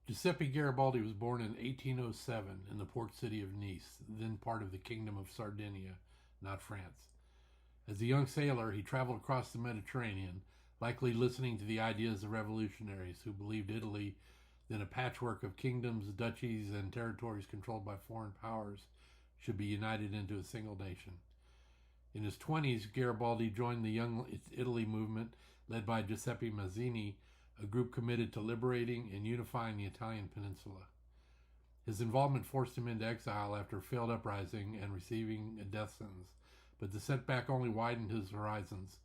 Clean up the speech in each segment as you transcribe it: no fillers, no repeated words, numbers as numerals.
Giuseppe Garibaldi was born in 1807 in the port city of Nice, then part of the Kingdom of Sardinia, not France. As a young sailor, he traveled across the Mediterranean, likely listening to the ideas of revolutionaries who believed Italy, then a patchwork of kingdoms, duchies, and territories controlled by foreign powers, should be united into a single nation. In his 20s, Garibaldi joined the Young Italy movement led by Giuseppe Mazzini, a group committed to liberating and unifying the Italian peninsula. His involvement forced him into exile after a failed uprising and receiving a death sentence, but the setback only widened his horizons.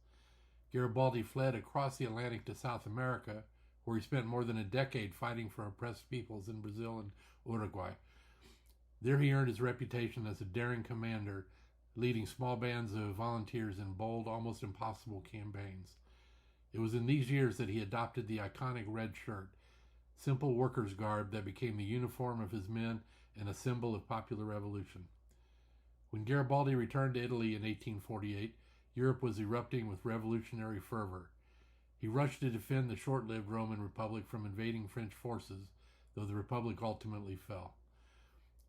Garibaldi fled across the Atlantic to South America, where he spent more than a decade fighting for oppressed peoples in Brazil and Uruguay. There he earned his reputation as a daring commander, leading small bands of volunteers in bold, almost impossible campaigns. It was in these years that he adopted the iconic red shirt, simple workers' garb that became the uniform of his men and a symbol of popular revolution. When Garibaldi returned to Italy in 1848, Europe was erupting with revolutionary fervor. He rushed to defend the short-lived Roman Republic from invading French forces, though the Republic ultimately fell.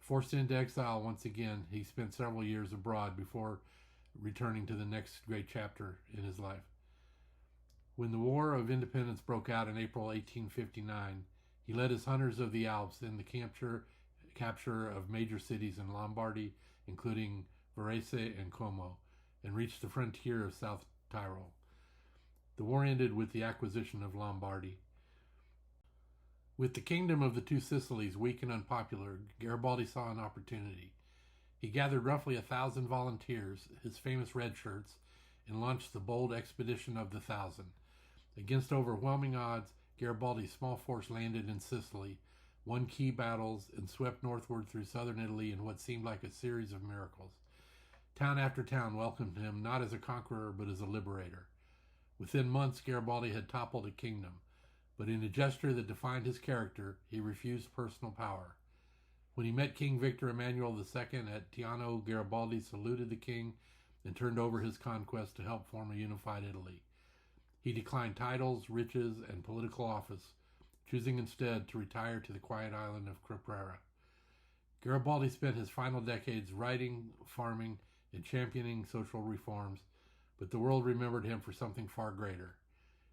Forced into exile once again, he spent several years abroad before returning to the next great chapter in his life. When the War of Independence broke out in April 1859, he led his hunters of the Alps in the capture of major cities in Lombardy, including Varese and Como, and reached the frontier of South Tyrol. The war ended with the acquisition of Lombardy. With the kingdom of the Two Sicilies weak and unpopular, Garibaldi saw an opportunity. He gathered roughly 1,000 volunteers, his famous red shirts, and launched the bold expedition of the Thousand. Against overwhelming odds, Garibaldi's small force landed in Sicily, won key battles, and swept northward through southern Italy in what seemed like a series of miracles. Town after town welcomed him not as a conqueror but as a liberator. Within months, Garibaldi had toppled a kingdom, but in a gesture that defined his character, he refused personal power. When he met King Victor Emmanuel II at Teano, Garibaldi saluted the king and turned over his conquest to help form a unified Italy. He declined titles, riches, and political office, choosing instead to retire to the quiet island of Caprera. Garibaldi spent his final decades writing, farming, and championing social reforms, but the world remembered him for something far greater.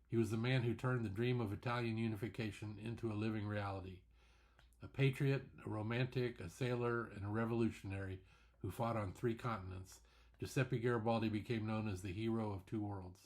He was the man who turned the dream of Italian unification into a living reality. A patriot, a romantic, a sailor, and a revolutionary who fought on 3 continents, Giuseppe Garibaldi became known as the hero of 2 worlds.